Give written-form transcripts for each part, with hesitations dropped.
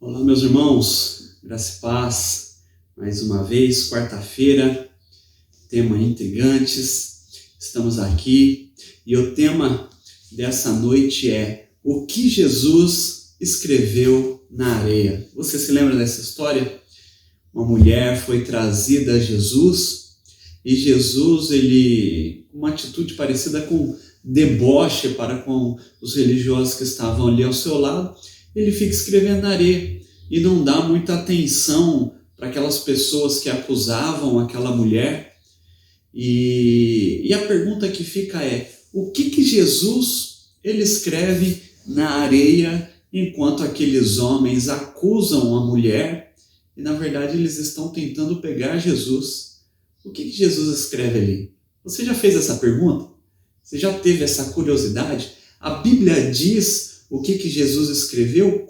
Olá, meus irmãos, graça e paz. Mais uma vez, quarta-feira, tema intrigantes. Estamos aqui e o tema dessa noite é o que Jesus escreveu na areia. Você se lembra dessa história? Uma mulher foi trazida a Jesus e Jesus, com uma atitude parecida com deboche para com os religiosos que estavam ali ao seu lado, ele fica escrevendo na areia e não dá muita atenção para aquelas pessoas que acusavam aquela mulher. E a pergunta que fica é, o que Jesus ele escreve na areia enquanto aqueles homens acusam a mulher e na verdade eles estão tentando pegar Jesus? O que Jesus escreve ali? Você já fez essa pergunta? Você já teve essa curiosidade? A Bíblia diz o que Jesus escreveu?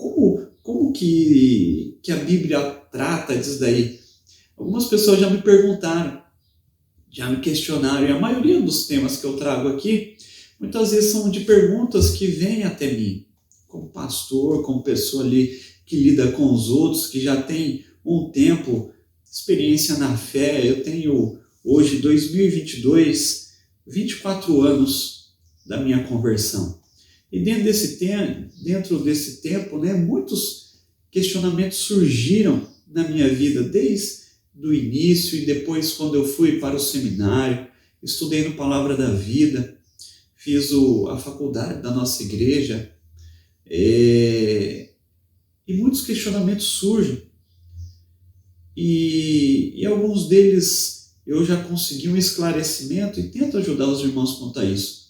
Como que a Bíblia trata disso daí? Algumas pessoas já me perguntaram, já me questionaram, e a maioria dos temas que eu trago aqui, muitas vezes são de perguntas que vêm até mim, como pastor, como pessoa ali que lida com os outros, que já tem um tempo, experiência na fé. Eu tenho hoje, 2022, 24 anos da minha conversão. E dentro desse tempo, muitos questionamentos surgiram na minha vida, desde o início e depois quando eu fui para o seminário, estudei no Palavra da Vida, fiz a faculdade da nossa igreja, e muitos questionamentos surgem. E alguns deles eu já consegui um esclarecimento e tento ajudar os irmãos quanto a isso.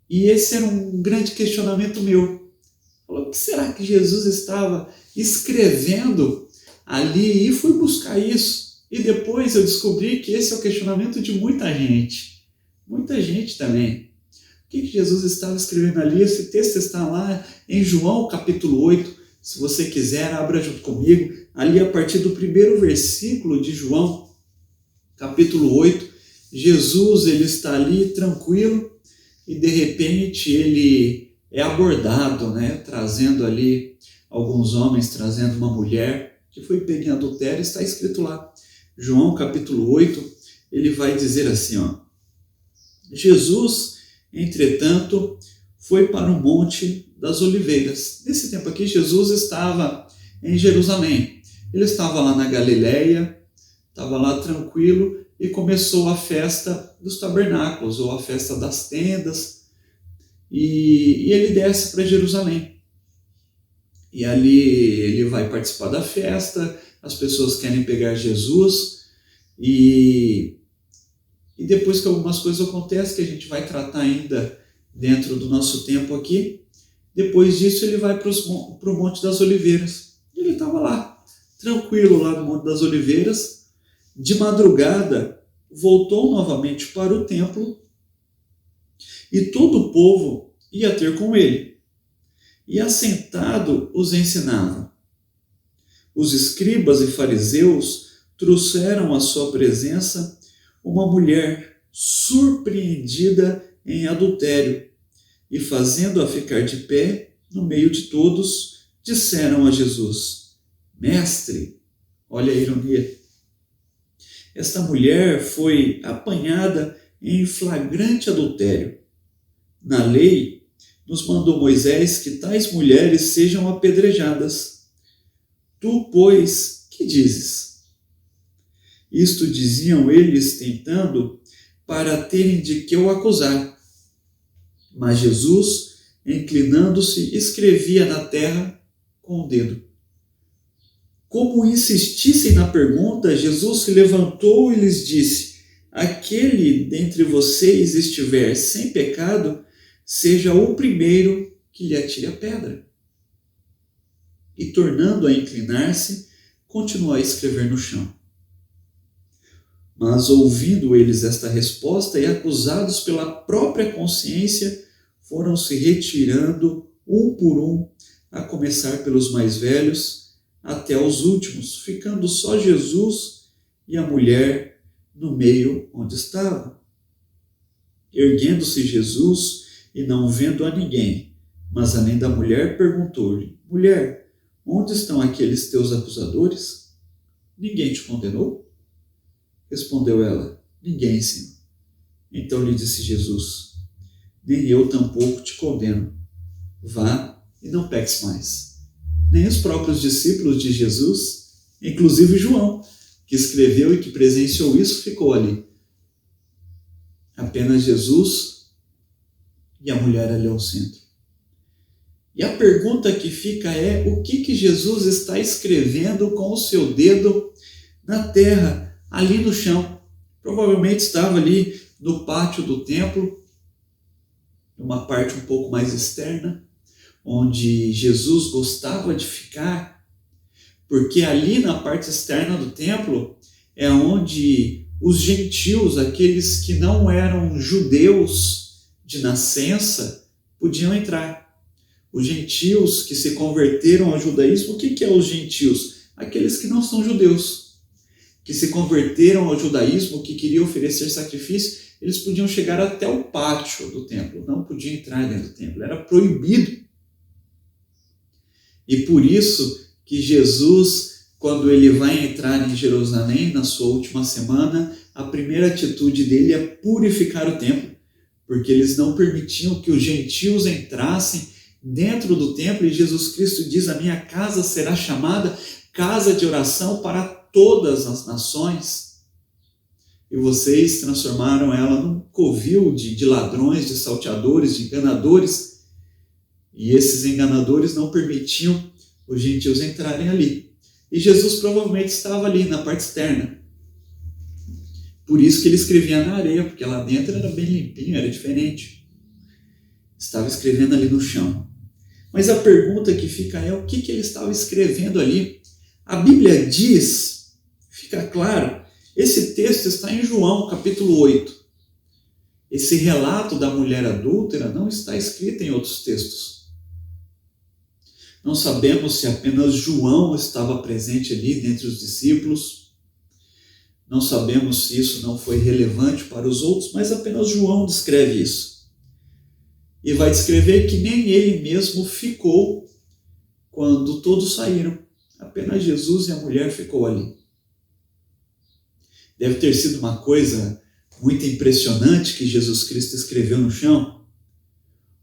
E esse era um grande questionamento meu. O que será que Jesus estava escrevendo ali? E fui buscar isso. E depois eu descobri que esse é o questionamento de muita gente. Muita gente também. O que Jesus estava escrevendo ali? Esse texto está lá em João capítulo 8. Se você quiser, abra junto comigo. Ali a partir do primeiro versículo de João capítulo 8. Jesus ele está ali tranquilo. E de repente ele é abordado, trazendo ali alguns homens, trazendo uma mulher que foi pega em adultério. Está escrito lá, João capítulo 8, ele vai dizer assim, Jesus, entretanto, foi para o Monte das Oliveiras. Nesse tempo aqui, Jesus estava em Jerusalém. Ele estava lá na Galileia, estava lá tranquilo, e começou a festa dos tabernáculos, ou a festa das tendas, e ele desce para Jerusalém. E ali ele vai participar da festa, as pessoas querem pegar Jesus, e depois que algumas coisas acontecem, que a gente vai tratar ainda dentro do nosso tempo aqui, depois disso ele vai para o Monte das Oliveiras. E ele estava lá, tranquilo lá no Monte das Oliveiras. De madrugada, voltou novamente para o templo e todo o povo ia ter com ele. E assentado os ensinava. Os escribas e fariseus trouxeram à sua presença uma mulher surpreendida em adultério e, fazendo-a ficar de pé no meio de todos, disseram a Jesus: Mestre, olha a ironia, esta mulher foi apanhada em flagrante adultério. Na lei, nos mandou Moisés que tais mulheres sejam apedrejadas. Tu, pois, que dizes? Isto diziam eles, tentando, para terem de que o acusar. Mas Jesus, inclinando-se, escrevia na terra com o dedo. Como insistissem na pergunta, Jesus se levantou e lhes disse: Aquele dentre vocês estiver sem pecado, seja o primeiro que lhe atire a pedra. E tornando a inclinar-se, continuou a escrever no chão. Mas ouvindo eles esta resposta e acusados pela própria consciência, foram se retirando um por um, a começar pelos mais velhos, até os últimos, ficando só Jesus e a mulher no meio onde estava. Erguendo-se Jesus e não vendo a ninguém, mas além da mulher, perguntou-lhe: Mulher, onde estão aqueles teus acusadores? Ninguém te condenou? Respondeu ela: ninguém, Senhor. Então lhe disse Jesus: nem eu tampouco te condeno. Vá e não peques mais. Nem os próprios discípulos de Jesus, inclusive João, que escreveu e que presenciou isso, ficou ali. Apenas Jesus e a mulher ali ao centro. E a pergunta que fica é: o que Jesus está escrevendo com o seu dedo na terra, ali no chão? Provavelmente estava ali no pátio do templo, uma parte um pouco mais externa, onde Jesus gostava de ficar, porque ali na parte externa do templo é onde os gentios, aqueles que não eram judeus de nascença, podiam entrar. Os gentios que se converteram ao judaísmo, o que é os gentios? Aqueles que não são judeus, que se converteram ao judaísmo, que queriam oferecer sacrifício, eles podiam chegar até o pátio do templo, não podiam entrar dentro do templo, era proibido. E por isso que Jesus, quando ele vai entrar em Jerusalém, na sua última semana, a primeira atitude dele é purificar o templo, porque eles não permitiam que os gentios entrassem dentro do templo, e Jesus Cristo diz: a minha casa será chamada casa de oração para todas as nações. E vocês transformaram ela num covil de ladrões, de salteadores, de enganadores. E esses enganadores não permitiam os gentios entrarem ali. E Jesus provavelmente estava ali na parte externa. Por isso que ele escrevia na areia, porque lá dentro era bem limpinho, era diferente. Estava escrevendo ali no chão. Mas a pergunta que fica é: o que ele estava escrevendo ali? A Bíblia diz, fica claro, esse texto está em João, capítulo 8. Esse relato da mulher adúltera não está escrito em outros textos. Não sabemos se apenas João estava presente ali dentre os discípulos. Não sabemos se isso não foi relevante para os outros, mas apenas João descreve isso. E vai descrever que nem ele mesmo ficou quando todos saíram. Apenas Jesus e a mulher ficou ali. Deve ter sido uma coisa muito impressionante que Jesus Cristo escreveu no chão.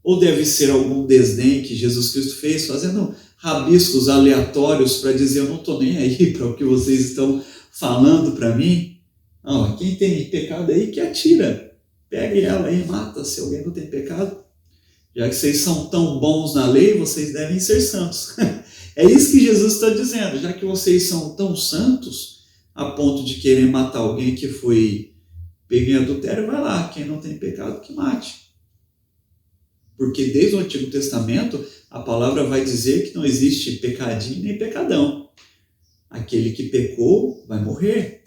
Ou deve ser algum desdém que Jesus Cristo fez, fazendo rabiscos aleatórios para dizer: eu não estou nem aí para o que vocês estão falando para mim. Não, quem tem pecado aí que atira. Pegue ela aí e mata, se alguém não tem pecado. Já que vocês são tão bons na lei, vocês devem ser santos. É isso que Jesus está dizendo. Já que vocês são tão santos, a ponto de querer matar alguém que foi pego em adultério, vai lá. Quem não tem pecado, que mate. Porque desde o Antigo Testamento, a palavra vai dizer que não existe pecadinho nem pecadão. Aquele que pecou vai morrer.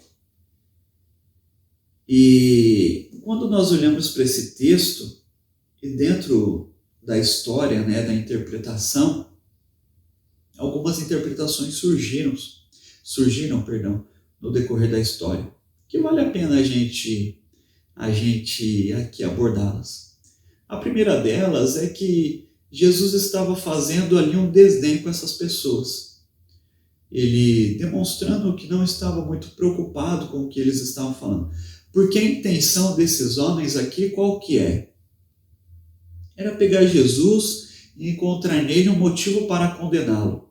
E quando nós olhamos para esse texto, e dentro da história, da interpretação, algumas interpretações surgiram no decorrer da história, que vale a pena a gente aqui abordá-las. A primeira delas é que Jesus estava fazendo ali um desdém com essas pessoas. Ele demonstrando que não estava muito preocupado com o que eles estavam falando. Porque a intenção desses homens aqui, qual que é? Era pegar Jesus e encontrar nele um motivo para condená-lo.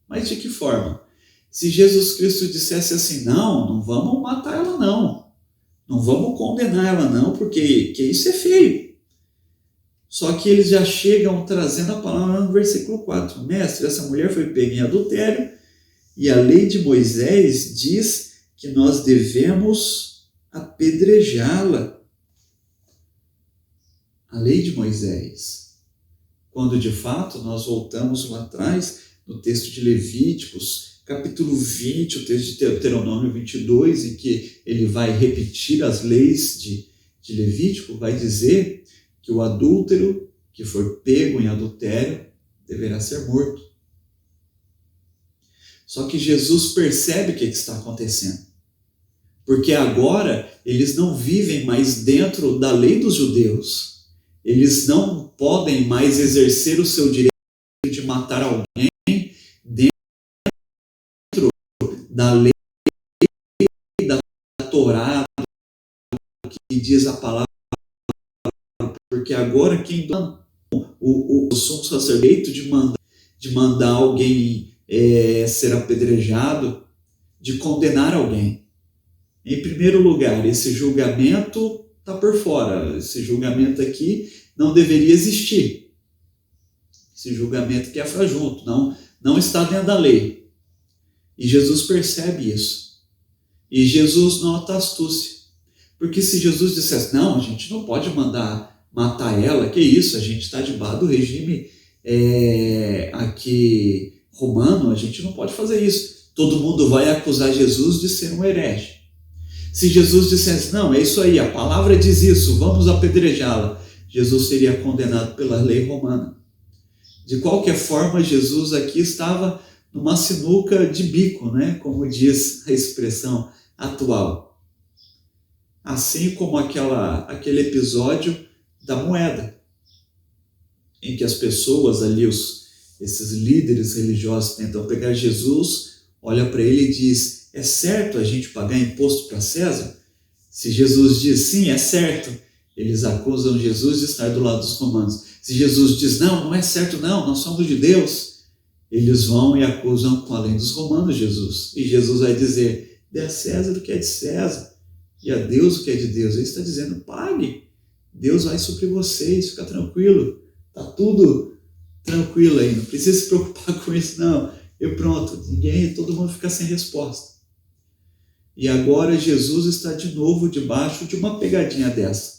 Mas de que forma? Se Jesus Cristo dissesse assim: não vamos matar ela não. Não vamos condenar ela não, porque isso é feio. Só que eles já chegam trazendo a palavra no versículo 4. Mestre, essa mulher foi pega em adultério e a lei de Moisés diz que nós devemos apedrejá-la. A lei de Moisés. Quando de fato nós voltamos lá atrás, no texto de Levíticos, capítulo 20, o texto de Deuteronômio 22, em que ele vai repetir as leis de Levítico, vai dizer que o adúltero que for pego em adultério deverá ser morto. Só que Jesus percebe o que está acontecendo. Porque agora eles não vivem mais dentro da lei dos judeus. Eles não podem mais exercer o seu direito de matar alguém dentro da lei, da Torá, que diz a palavra, porque agora quem o sumo sacerdote de mandar alguém ser apedrejado, de condenar alguém. Em primeiro lugar, esse julgamento está por fora. Esse julgamento aqui não deveria existir. Esse julgamento que é junto, não está dentro da lei. E Jesus percebe isso. E Jesus nota a astúcia. Porque se Jesus dissesse, não, a gente não pode mandar matar ela, que isso, a gente está debaixo do regime aqui romano, a gente não pode fazer isso. Todo mundo vai acusar Jesus de ser um herege. Se Jesus dissesse, não, é isso aí, a palavra diz isso, vamos apedrejá-la, Jesus seria condenado pela lei romana. De qualquer forma, Jesus aqui estava numa sinuca de bico, né? Como diz a expressão atual. Assim como aquele episódio da moeda, em que as pessoas ali, esses líderes religiosos tentam pegar Jesus, olha para ele e diz, é certo a gente pagar imposto para César? Se Jesus diz sim, é certo, eles acusam Jesus de estar do lado dos romanos. Se Jesus diz não é certo não, nós somos de Deus, eles vão e acusam com a lei dos romanos Jesus. E Jesus vai dizer, dê a César o que é de César e a Deus o que é de Deus. Ele está dizendo, pague, Deus vai suprir vocês, fica tranquilo, está tudo tranquilo aí, não precisa se preocupar com isso não. E pronto, todo mundo fica sem resposta. E agora Jesus está de novo debaixo de uma pegadinha dessa.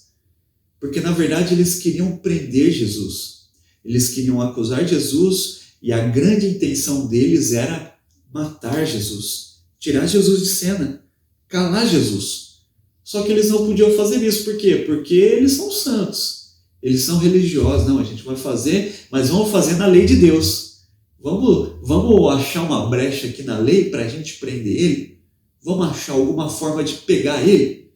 Porque na verdade eles queriam prender Jesus. Eles queriam acusar Jesus e a grande intenção deles era matar Jesus. Tirar Jesus de cena. Calar Jesus. Só que eles não podiam fazer isso. Por quê? Porque eles são santos. Eles são religiosos. Não, a gente vai fazer, mas vamos fazer na lei de Deus. Vamos achar uma brecha aqui na lei para a gente prender ele? Vamos achar alguma forma de pegar ele?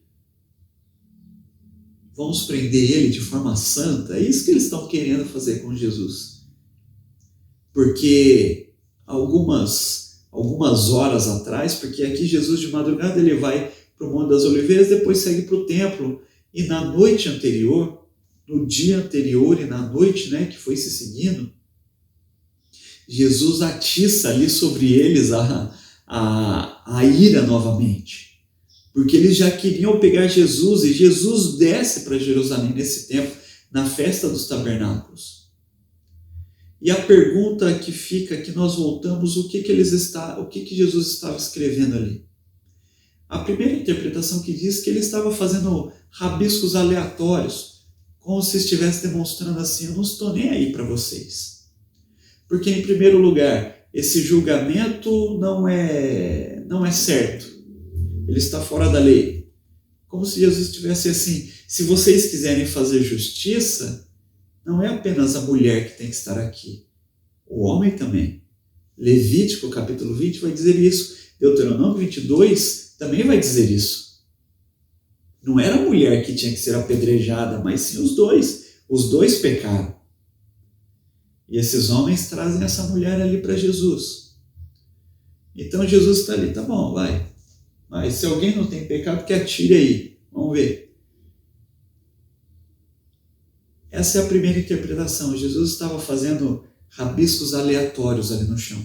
Vamos prender ele de forma santa? É isso que eles estão querendo fazer com Jesus. Porque algumas horas atrás, porque aqui Jesus de madrugada ele vai para o Monte das Oliveiras, depois segue para o templo. E na noite anterior, no dia anterior e na noite, né, que foi se seguindo, Jesus atiça ali sobre eles a ira novamente. Porque eles já queriam pegar Jesus e Jesus desce para Jerusalém nesse tempo, na festa dos tabernáculos. E a pergunta que fica, que nós voltamos, o que Jesus estava escrevendo ali? A primeira interpretação que diz que ele estava fazendo rabiscos aleatórios, como se estivesse demonstrando assim, eu não estou nem aí para vocês. Porque, em primeiro lugar, esse julgamento não é certo. Ele está fora da lei. Como se Jesus estivesse assim, se vocês quiserem fazer justiça, não é apenas a mulher que tem que estar aqui. O homem também. Levítico, capítulo 20, vai dizer isso. Deuteronômio 22 também vai dizer isso. Não era a mulher que tinha que ser apedrejada, mas sim os dois. Os dois pecaram. E esses homens trazem essa mulher ali para Jesus. Então Jesus está ali, tá bom, vai. Mas se alguém não tem pecado, que atire aí. Vamos ver. Essa é a primeira interpretação. Jesus estava fazendo rabiscos aleatórios ali no chão,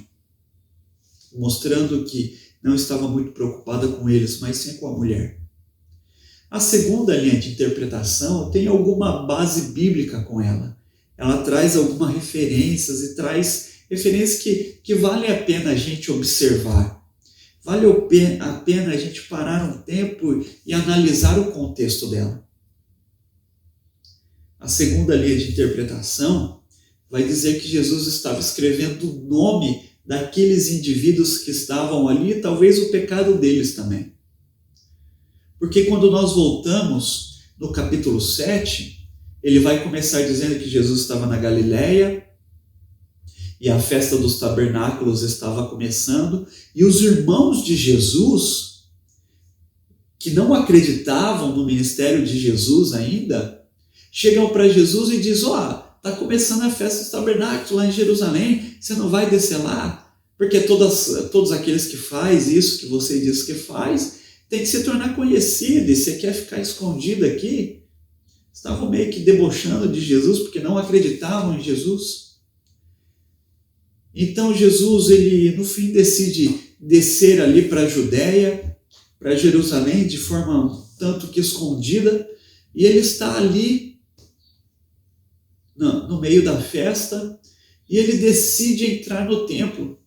mostrando que não estava muito preocupada com eles, mas sim com a mulher. A segunda linha de interpretação tem alguma base bíblica com ela. Ela traz algumas referências e traz referências que vale a pena a gente observar. Vale a pena a gente parar um tempo e analisar o contexto dela. A segunda linha de interpretação vai dizer que Jesus estava escrevendo o nome daqueles indivíduos que estavam ali e talvez o pecado deles também. Porque quando nós voltamos no capítulo 7, ele vai começar dizendo que Jesus estava na Galileia e a festa dos tabernáculos estava começando e os irmãos de Jesus, que não acreditavam no ministério de Jesus ainda, chegam para Jesus e dizem, está começando a festa dos tabernáculos lá em Jerusalém, você não vai descer lá? Porque todos aqueles que faz isso que você diz que faz, tem que se tornar conhecido, e você quer ficar escondido aqui? Estavam meio que debochando de Jesus, porque não acreditavam em Jesus. Então Jesus, ele no fim decide descer ali para a Judéia, para Jerusalém, de forma tanto que escondida, e ele está ali no meio da festa, e ele decide entrar no templo.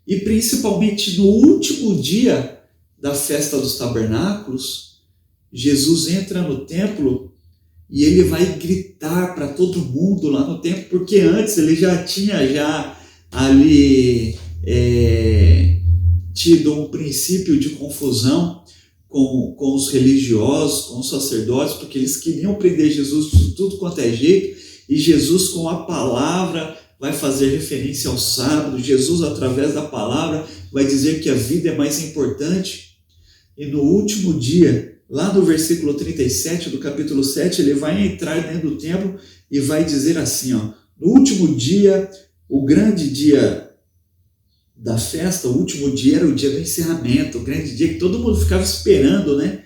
E principalmente no último dia da festa dos tabernáculos, Jesus entra no templo e ele vai gritar para todo mundo lá no templo, porque antes ele já tinha ali tido um princípio de confusão com os religiosos, com os sacerdotes, porque eles queriam prender Jesus de tudo quanto é jeito, e Jesus com a palavra vai fazer referência ao sábado. Jesus, através da palavra, vai dizer que a vida é mais importante. E no último dia, lá no versículo 37 do capítulo 7, ele vai entrar dentro do templo e vai dizer assim, no último dia, o grande dia da festa, o último dia era o dia do encerramento, o grande dia que todo mundo ficava esperando, né?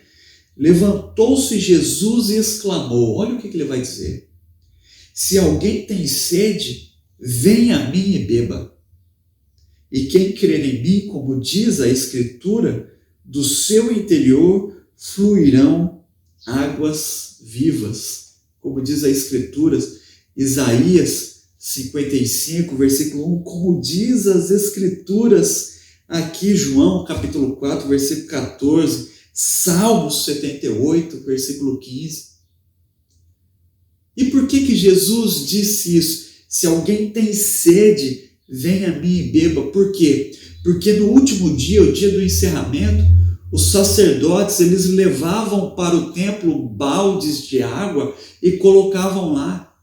Levantou-se Jesus e exclamou, olha o que ele vai dizer: se alguém tem sede, venha a mim e beba. E quem crer em mim, como diz a Escritura, do seu interior fluirão águas vivas. Como diz a Escritura, Isaías 55, versículo 1, como diz as Escrituras, aqui João, capítulo 4, versículo 14, Salmos 78, versículo 15. E por que Jesus disse isso? Se alguém tem sede, venha a mim e beba. Por quê? Porque no último dia, o dia do encerramento, os sacerdotes, eles levavam para o templo baldes de água e colocavam lá,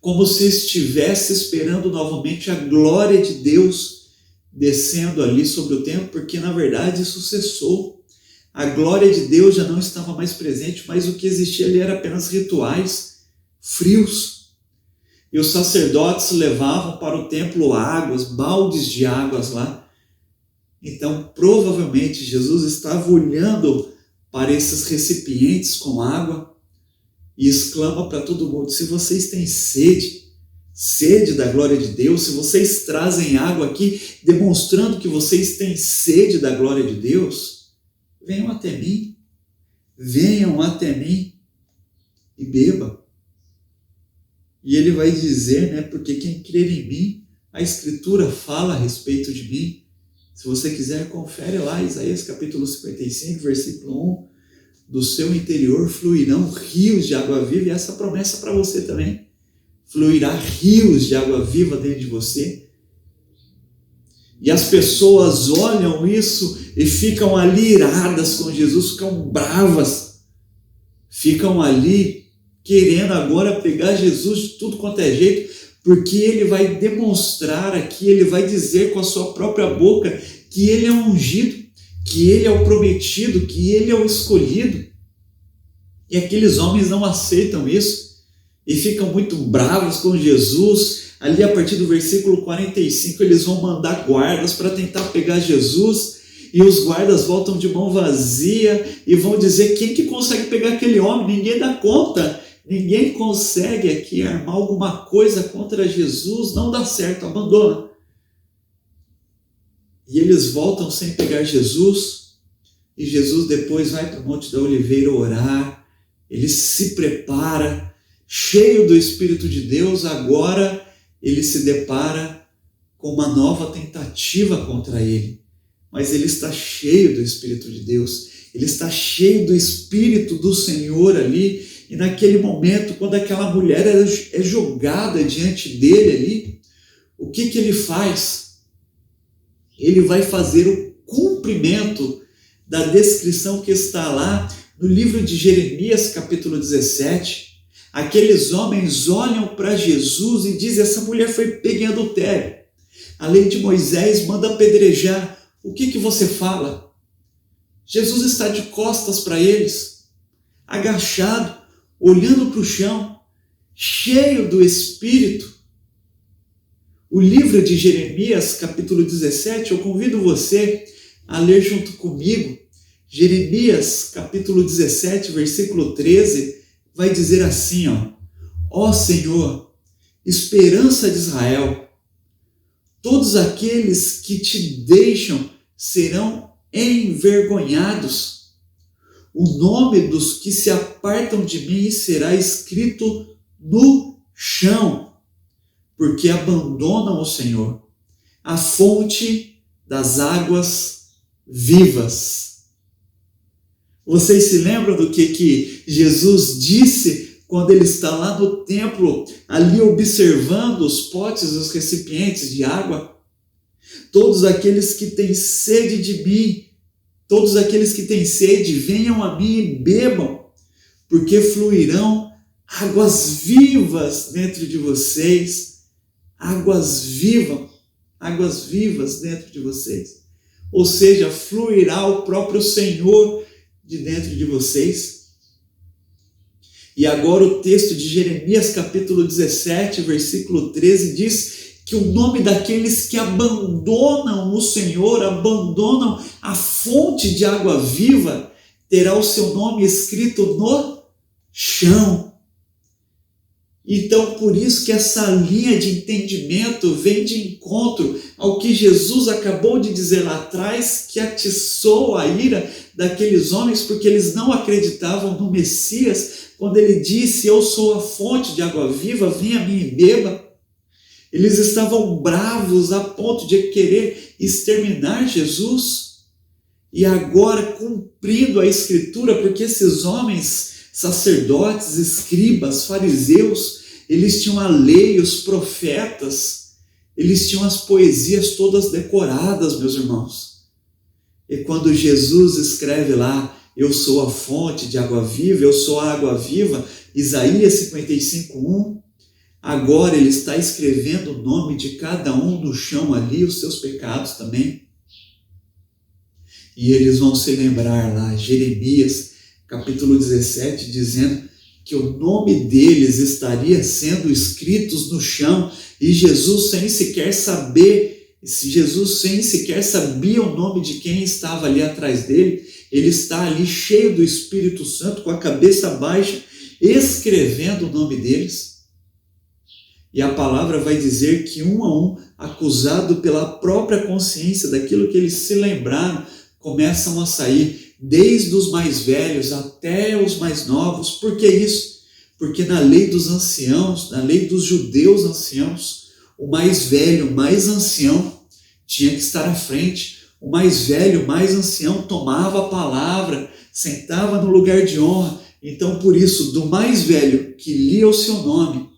como se estivesse esperando novamente a glória de Deus descendo ali sobre o templo, porque na verdade isso cessou. A glória de Deus já não estava mais presente, mas o que existia ali era apenas rituais frios. E os sacerdotes levavam para o templo águas, baldes de águas lá. Então, provavelmente, Jesus estava olhando para esses recipientes com água e exclama para todo mundo: se vocês têm sede da glória de Deus, se vocês trazem água aqui, demonstrando que vocês têm sede da glória de Deus, venham até mim e bebam. E ele vai dizer, porque quem crer em mim, a Escritura fala a respeito de mim. Se você quiser, confere lá, Isaías capítulo 55, versículo 1, do seu interior fluirão rios de água viva, e essa promessa para você também. Fluirá rios de água viva dentro de você. E as pessoas olham isso e ficam ali iradas com Jesus, ficam bravas, ficam ali querendo agora pegar Jesus de tudo quanto é jeito, porque ele vai demonstrar aqui, ele vai dizer com a sua própria boca que ele é o ungido, que ele é o prometido, que ele é o escolhido. E aqueles homens não aceitam isso e ficam muito bravos com Jesus. Ali a partir do versículo 45 eles vão mandar guardas para tentar pegar Jesus, e os guardas voltam de mão vazia e vão dizer: quem que consegue pegar aquele homem? Ninguém dá conta. Ninguém consegue aqui armar alguma coisa contra Jesus, não dá certo, abandona. E eles voltam sem pegar Jesus, e Jesus depois vai para o Monte da Oliveira orar, ele se prepara, cheio do Espírito de Deus. Agora ele se depara com uma nova tentativa contra ele, mas ele está cheio do Espírito de Deus, ele está cheio do Espírito do Senhor ali. E naquele momento, quando aquela mulher é jogada diante dele ali, o que ele faz? Ele vai fazer o cumprimento da descrição que está lá no livro de Jeremias, capítulo 17. Aqueles homens olham para Jesus e dizem: essa mulher foi pega em adultério. A lei de Moisés manda apedrejar. O que você fala? Jesus está de costas para eles, agachado, olhando para o chão, cheio do Espírito. O livro de Jeremias, capítulo 17, eu convido você a ler junto comigo. Jeremias, capítulo 17, versículo 13, vai dizer assim, ó Senhor, esperança de Israel, todos aqueles que te deixam serão envergonhados. O nome dos que se apartam de mim será escrito no chão, porque abandonam o Senhor, a fonte das águas vivas. Vocês se lembram do que Jesus disse quando ele está lá no templo, ali observando os potes, os recipientes de água? Todos aqueles que têm sede de mim, todos aqueles que têm sede, venham a mim e bebam, porque fluirão águas vivas dentro de vocês. Águas vivas dentro de vocês. Ou seja, fluirá o próprio Senhor de dentro de vocês. E agora o texto de Jeremias, capítulo 17, versículo 13, diz que o nome daqueles que abandonam o Senhor, abandonam a fonte de água viva, terá o seu nome escrito no chão. Então, por isso que essa linha de entendimento vem de encontro ao que Jesus acabou de dizer lá atrás, que atiçou a ira daqueles homens, porque eles não acreditavam no Messias, quando ele disse, eu sou a fonte de água viva, venha a mim e beba. Eles estavam bravos a ponto de querer exterminar Jesus. E agora, cumprindo a Escritura, porque esses homens, sacerdotes, escribas, fariseus, eles tinham a lei, os profetas, eles tinham as poesias todas decoradas, meus irmãos. E quando Jesus escreve lá, eu sou a fonte de água viva, eu sou a água viva, Isaías 55:1, agora ele está escrevendo o nome de cada um no chão ali, os seus pecados também. E eles vão se lembrar lá, Jeremias, capítulo 17, dizendo que o nome deles estaria sendo escritos no chão, e Jesus sem sequer sabia o nome de quem estava ali atrás dele, ele está ali cheio do Espírito Santo, com a cabeça baixa, escrevendo o nome deles. E a palavra vai dizer que um a um, acusado pela própria consciência daquilo que eles se lembraram, começam a sair, desde os mais velhos até os mais novos. Por que isso? Porque na lei dos anciãos, na lei dos judeus anciãos, o mais velho, o mais ancião, tinha que estar à frente. O mais velho, o mais ancião, tomava a palavra, sentava no lugar de honra. Então, por isso, do mais velho que lia o seu nome,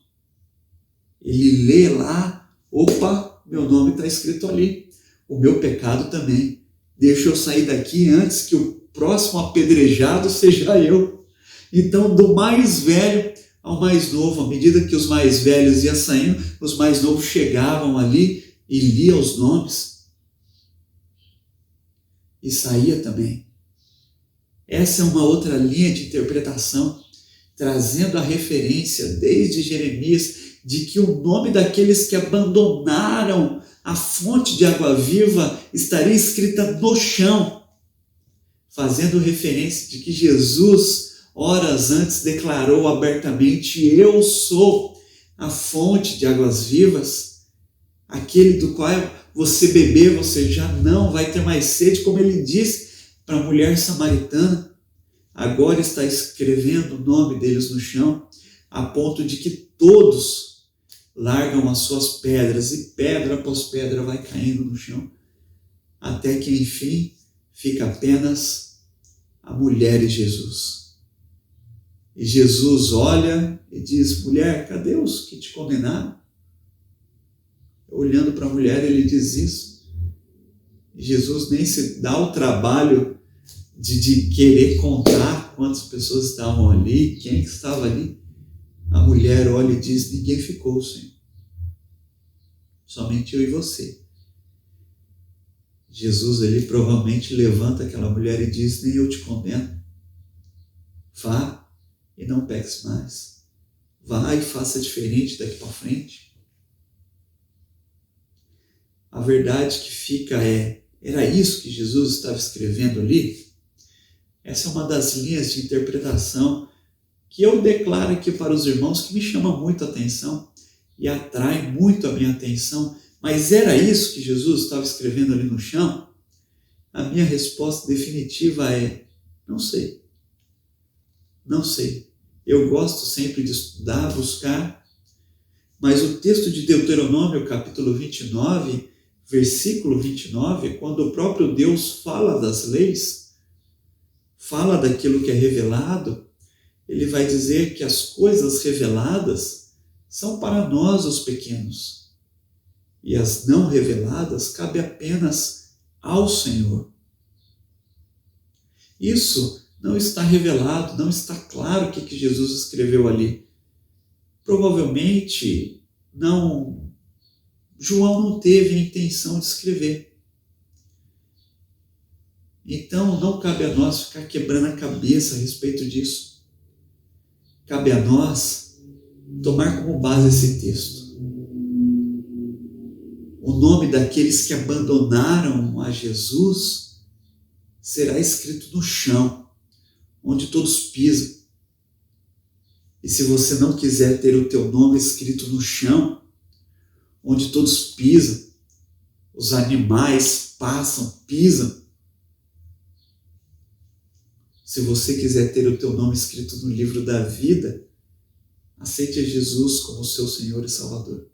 ele lê lá, opa, meu nome está escrito ali, o meu pecado também. Deixa eu sair daqui antes que o próximo apedrejado seja eu. Então, do mais velho ao mais novo, à medida que os mais velhos iam saindo, os mais novos chegavam ali e liam os nomes. E saía também. Essa é uma outra linha de interpretação, trazendo a referência desde Jeremias de que o nome daqueles que abandonaram a fonte de água viva estaria escrita no chão, fazendo referência de que Jesus, horas antes, declarou abertamente, eu sou a fonte de águas vivas, aquele do qual você beber, você já não vai ter mais sede, como ele disse para a mulher samaritana. Agora está escrevendo o nome deles no chão, a ponto de que todos largam as suas pedras, e pedra após pedra vai caindo no chão, até que enfim fica apenas a mulher e Jesus. E Jesus olha e diz, mulher, cadê os que te condenaram? Olhando para a mulher, ele diz isso. E Jesus nem se dá o trabalho de querer contar quantas pessoas estavam ali, quem que estava ali. A mulher olha e diz, ninguém ficou, Senhor. Somente eu e você. Jesus, ele provavelmente levanta aquela mulher e diz, nem eu te condeno. Vá e não peques mais. Vá e faça diferente daqui para frente. verdade que fica era isso que Jesus estava escrevendo ali? Essa é uma das linhas de interpretação que eu declaro aqui para os irmãos, que me chama muito a atenção e atrai muito a minha atenção. Mas era isso que Jesus estava escrevendo ali no chão? A minha resposta definitiva é: não sei. Não sei. Eu gosto sempre de estudar, buscar, mas o texto de Deuteronômio, capítulo 29, versículo 29, quando o próprio Deus fala das leis, fala daquilo que é revelado, ele vai dizer que as coisas reveladas são para nós, os pequenos, e as não reveladas cabe apenas ao Senhor. Isso não está revelado, não está claro o que Jesus escreveu ali. Provavelmente João não teve a intenção de escrever. Então não cabe a nós ficar quebrando a cabeça a respeito disso. Cabe a nós tomar como base esse texto. O nome daqueles que abandonaram a Jesus será escrito no chão, onde todos pisam. E se você não quiser ter o teu nome escrito no chão, onde todos pisam, os animais passam, pisam. Se você quiser ter o teu nome escrito no livro da vida, aceite a Jesus como seu Senhor e Salvador.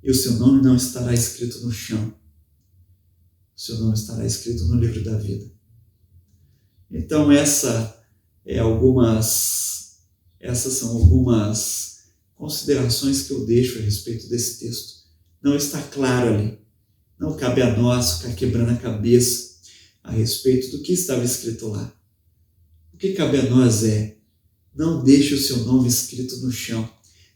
E o seu nome não estará escrito no chão. O seu nome estará escrito no livro da vida. Então essas são algumas considerações que eu deixo a respeito desse texto. Não está claro ali. Não cabe a nós ficar quebrando a cabeça a respeito do que estava escrito lá. O que cabe a nós não deixe o seu nome escrito no chão.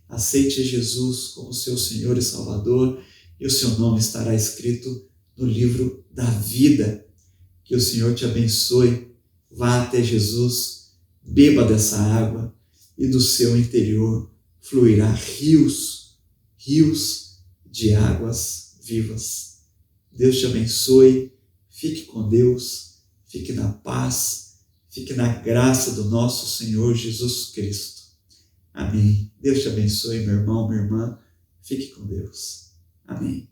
Aceite a Jesus como seu Senhor e Salvador, e o seu nome estará escrito no livro da vida. Que o Senhor te abençoe. Vá até Jesus, beba dessa água, e do seu interior fluirá rios de águas vivas. Deus te abençoe. Fique com Deus, fique na paz, fique na graça do nosso Senhor Jesus Cristo. Amém. Deus te abençoe, meu irmão, minha irmã. Fique com Deus. Amém.